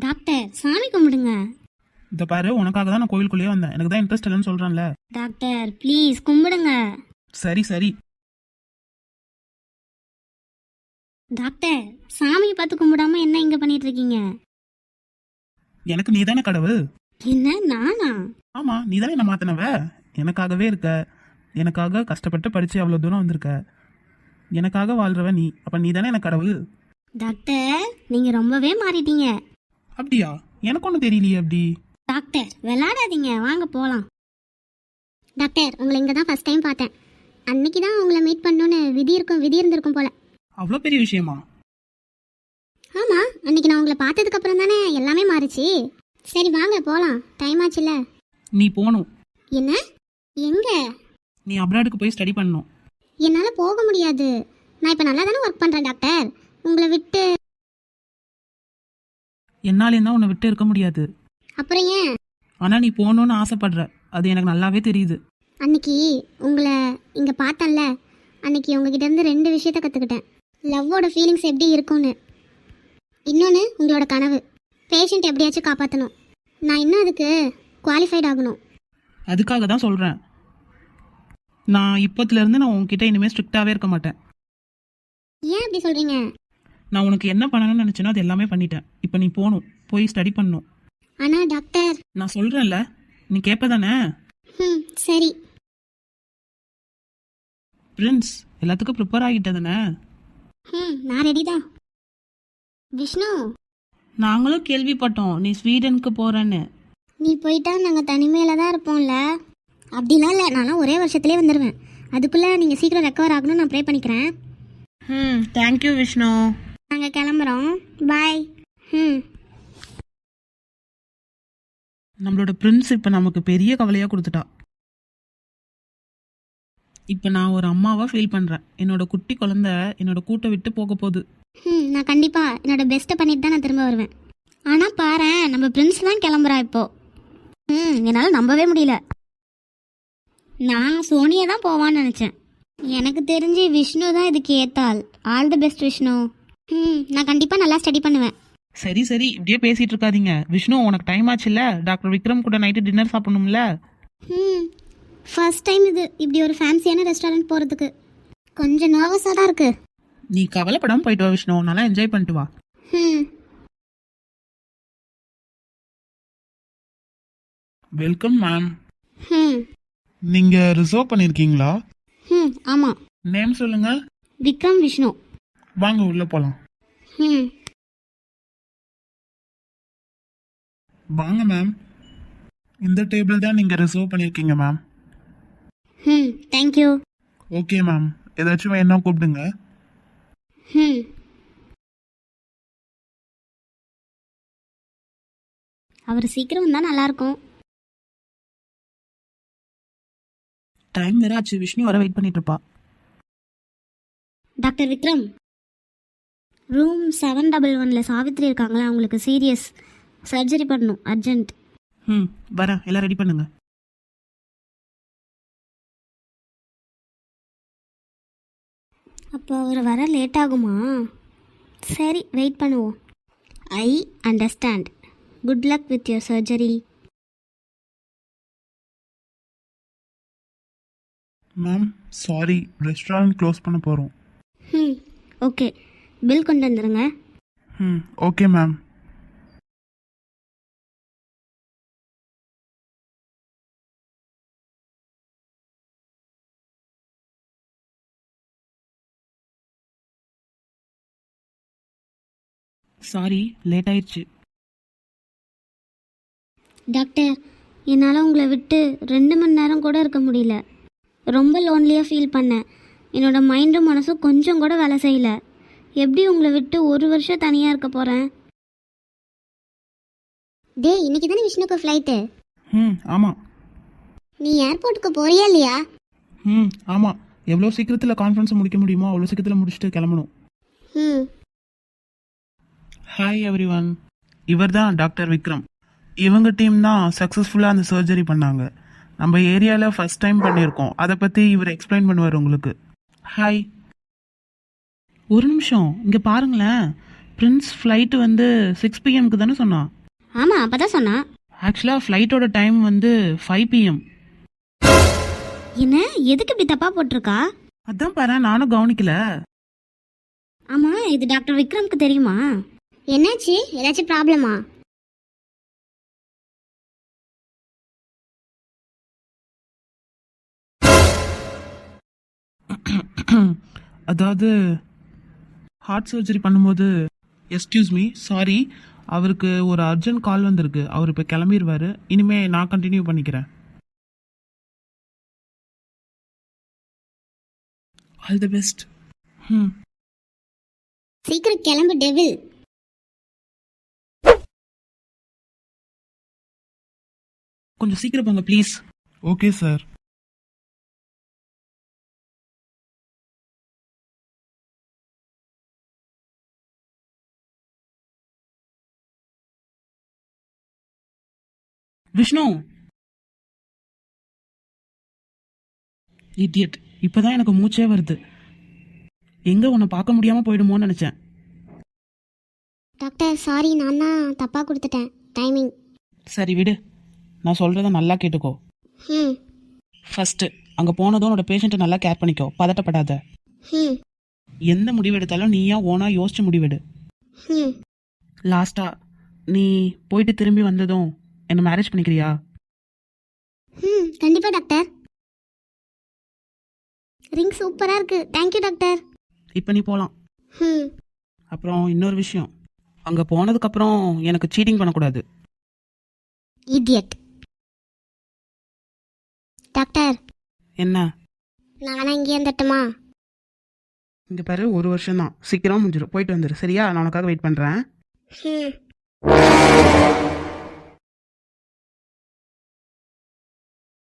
Doctor சாமி கும்பிடுங்க. இந்த பாரு, உனக்காக தான் நான் கோயிலுக்குள்ளேயே வந்தேன். எனக்கு தான் இன்ட்ரெஸ்ட் இல்லைன்னு சொல்றேன்ல. டாக்டர் ப்ளீஸ் கும்பிடுங்க. சரி சரி. டாக்டர் சாமியை பார்த்து கும்பிடாம என்ன இங்க பண்ணிட்டு இருக்கீங்க? எனக்கு நீ தானே கடவுள். என்ன நானா? ஆமா, நீ தானே என்ன மாத்தினவ. எனக்காகவே இருக்க. எனக்காக கஷ்டப்பட்டு படிச்சு அவ்வளவு தூரம் வந்திருக்க. எனக்காக வாழ்றவ நீ. அப்ப நீ தானே எனக்கு கடவுள். டாக்டர் நீங்க ரொம்பவே மாறிட்டீங்க. அப்படியா? எனக்கு ஒன்றும் தெரியலையே. அப்படி டாக்டர் விளையாடாதீங்க, வாங்க போலாம். டாக்டர் உங்களை இங்க தான் ஃபர்ஸ்ட் டைம் பார்த்தேன். அன்னைக்கு தான் உங்களை மீட் பண்ணணும்னு விதி இருந்திருக்கும் போல. அவ்வளோ பெரிய விஷயமா? ஆமா, அன்னைக்கு நான் உங்களை பார்த்ததுக்கு அப்புறம் தானே எல்லாமே மாறிச்சு. சரி வாங்க போலாம், டைம் ஆச்சுல. நீ போகணும். என்ன? எங்க? நீ அப்ராடுக்கு போய் ஸ்டடி பண்ணணும். என்னால போக முடியாது. நான் இப்ப நல்லா தானே ஒர்க் பண்றேன் டாக்டர். உங்களை விட்டு என்னாலேயும் தான் உன்னை விட்டு இருக்க முடியாது. அப்புறம் ஏன்? ஆனா நீ போகணும்னு ஆசைப்படுற, அது எனக்கு நல்லாவே தெரியுது. அன்னைக்கு உங்களை இங்க பார்த்தேன்ல, அன்னைக்கு உங்ககிட்ட இருந்து 2 விஷயத்த கத்துக்கிட்டேன். லவ்வோட ஃபீலிங்ஸ் எப்படி இருக்கும்னு, இன்னொன்று உங்களோட கனவு. பேஷண்ட் எப்படியாச்சும் காப்பாற்றணும். நான் இன்னும் அதுக்கு குவாலிஃபைட் ஆகணும். அதுக்காக தான் சொல்றேன். நான் இப்பத்துல இருந்து நான் உன்கிட்ட இனிமேல் ஸ்ட்ரிக்டாவே இருக்க மாட்டேன். ஏன் அப்படி சொல்றீங்க? நான் உனக்கு என்ன பண்ணணும்னு நினைச்சேனோ அது எல்லாமே பண்ணிட்டேன். இப்போ நீ போகணும், போய் ஸ்டடி பண்ணணும். ஆனா டாக்டர். நான் சொல்றேன்ல, நீ கேட்பதானே? சரி. பிரின்ஸ் எல்லாத்துக்கும் ப்ரிப்பேர் ஆகிட்ட தானே? நான் ரெடி தான். விஷ்ணு, நாங்களும் கேள்விப்பட்டோம் நீ ஸ்வீடனுக்கு போறேன்னு. நீ போயிட்டா நாங்கள் தனிமையில தான் இருப்போம்ல. அப்படிலாம் இல்லை, நானும் ஒரே வருஷத்துலேயே வந்துடுவேன். அதுக்குள்ளே நீங்கள் சீக்கிரம் ரெக்கவர் ஆகணும்னு நான் ப்ரே பண்ணிக்கிறேன். தேங்க்யூ விஷ்ணு. நாங்கள் கிளம்புறோம், பாய். நம்மளோட பிரின்ஸ் இப்போ நமக்கு பெரிய கவலையாக கொடுத்துட்டா. இப்போ நான் ஒரு அம்மாவாக ஃபீல் பண்ணுறேன். என்னோட குட்டி குழந்தை என்னோட கூட்டை விட்டு போக போகுது. நான் கண்டிப்பாக என்னோட பெஸ்ட்டை பண்ணிட்டு தான் நான் திரும்ப வருவேன். ஆனால் பாரு, நம்ம பிரின்ஸ் தான் கிளம்புறா இப்போ. என்னால் நம்பவே முடியல. நான் சோனியா தான் போவான்னு நினச்சேன். எனக்கு தெரிஞ்சு விஷ்ணு தான் இதுக்கு ஏத்தாள். All the best Vishnu. நான் கண்டிப்பாக நல்லா ஸ்டடி பண்ணுவேன். சரி சரி, இப்படியே பேசிட்டு இருக்காதீங்க. விஷ்ணு உனக்கு டைம் ஆச்சுல்ல, டாக்டர் விக்ரம் கூட நைட்டு டின்னர் சாப்பிடணும்ல. ஃபர்ஸ்ட் டைம் இது இப்படி ஒரு ஃபேன்சியான ரெஸ்டாரண்ட் போகிறதுக்கு கொஞ்சம் நர்வஸாக தான் இருக்கு. நீ கவலைப்படாமல் போயிட்டு வா விஷ்ணு, நல்லா என்ஜாய் பண்ணிட்டு வா. Welcome ma'am. நீங்க ரிசர்வ் பண்ணிருக்கீங்களா? ஆமாம். நேம் சொல்லுங்க. விக்ரம் விஷ்ணு. வாங்க உள்ள போலாம். வாங்க மேம். இந்த டேபிள் தான் நீங்க ரிசர்வ் பண்ணிருக்கீங்க மேம். தேங்க்யூ. ஓகே மேம், ஏதாச்சும் வேணா கூப்பிடுங்க. அவர் சீக்கிரம் வந்தால் நல்லாயிருக்கும். டைம் வேற ஆச்சு, விஷ்ணு வர வெயிட் பண்ணிட்டு இருப்பா. டாக்டர் விக்ரம், ரூம் 711 சாவித்ரி இருக்காங்களா, அவங்களுக்கு சீரியஸ் சர்ஜரி பண்ணணும், அர்ஜென்ட். வரேன், எல்லாம் ரெடி பண்ணுங்க. அப்போ அவர் வர லேட் ஆகுமா? சரி வெயிட் பண்ணுவோம். I understand. Good luck with your surgery. Ma'am sorry, restaurant close பண்ண போகிறோம். ஓகே, பில் கொண்டு வந்துடுங்க. Okay ma'am. சாரி, லேட் ஆயிடுச்சு. டாக்டர், என்னால் உங்களை விட்டு 2 மணி நேரம் கூட இருக்க முடியல. ரொம்ப லோன்லியாக ஃபீல் பண்ணேன். என்னோட மைண்டும் மனசும் கொஞ்சம் கூட வேலை செய்யலை. எப்படி உங்களை விட்டு 1 வருஷம் தனியாக இருக்க போகிறேன்? டேய், இன்னைக்கு தானே விஷ்ணுக்கு ஃப்ளைட்டு. ஆமாம். நீ ஏர்போர்ட்டுக்கு போறியா இல்லையா? ஆமாம். எவ்வளோ சீக்கிரத்தில் கான்ஃபரன்ஸ் முடிக்க முடியுமோ அவ்வளோ சீக்கிரத்தில் முடிச்சுட்டு கிளம்பணும். ஹாய் எவ்ரி ஒன், இவர் தான் டாக்டர் விக்ரம். இவங்க டீம் தான் சக்ஸஸ்ஃபுல்லாக அந்த சர்ஜரி பண்ணாங்க. நம்ம ஏரியாவில் ஃபர்ஸ்ட் டைம் பண்ணியிருக்கோம். அதை பற்றி இவர் எக்ஸ்பிளைன் பண்ணுவார் உங்களுக்கு. ஹாய். ஒரு நிமிஷம் இங்கே பாருங்களேன், பிரின்ஸ் ஃப்ளைட்டு வந்து 6 பிஎம்க்கு தானே சொன்னான். ஆமாம் அப்போ தான் சொன்னான். ஆக்சுவலாக ஃப்ளைட்டோட டைம் வந்து 5 பிஎம். என்ன எதுக்கு இப்படி தப்பாக போட்டிருக்கா? அதான் பாரு, நானும் கவனிக்கல. ஆமாம் இது டாக்டர் விக்ரம்க்கு தெரியுமா? என்னாச்சு, ஏதாச்சும் ப்ராப்ளமா? அதாவது ஹார்ட் சர்ஜரி பண்ணும்போது, எஸ்கியூஸ் மீ, சாரி, அவருக்கு ஒரு அர்ஜென்ட் கால் வந்திருக்கு. அவர் இப்போ கிளம்பிடுவார். இனிமே நான் கண்டினியூ பண்ணிக்கிறேன். All the best. சீக்கிரம் கிளம்பு டெவில். கொஞ்சம் சீக்கிரம் போங்க please. Okay sir. Vishnu, idiot, இப்பதான் எனக்கு மூச்சே வருது. எங்க உன்னை பார்க்க முடியாம போயிடுமோன்னு நினைச்சேன். டாக்டர் சாரி, நான் தான் தப்பாக கொடுத்துட்டேன் டைமிங். சரி விடு, நான் சொல்றத நல்லா கேட்டுக்கோ. ம் ஃபர்ஸ்ட் அங்க போனதும் உன்னோட பேஷண்ட்டை நல்லா கேர் பண்ணிக்கோ, பதட்டப்படாத. ம் எந்த முடிவு எடுத்தாலும் நீயா ஓனா யோசிச்சு முடிவெடு. ம் லாஸ்டா நீ போயிட்டு திரும்பி வந்ததும் என்ன மேரேஜ் பண்ணிக்கிறியா? ம் கண்டிப்பாக டாக்டர். ரிங் சூப்பராக இருக்கு, தேங்க்யூ டாக்டர். இப்போ நீ போகலாம். ம் அப்புறம் இன்னொரு விஷயம், அங்கே போனதுக்கப்புறம் எனக்கு சீட்டிங் பண்ணக்கூடாது. இடியட். டாக்டர் என்ன? நான் வேணா இங்கேயே வந்துட்டுமா? இங்கே பாரு, 1 வருஷம் தான், சீக்கிரம் முடிஞ்சிடும். போயிட்டு வந்துடு சரியா? நான் உனக்காக வெயிட் பண்ணுறேன். ம்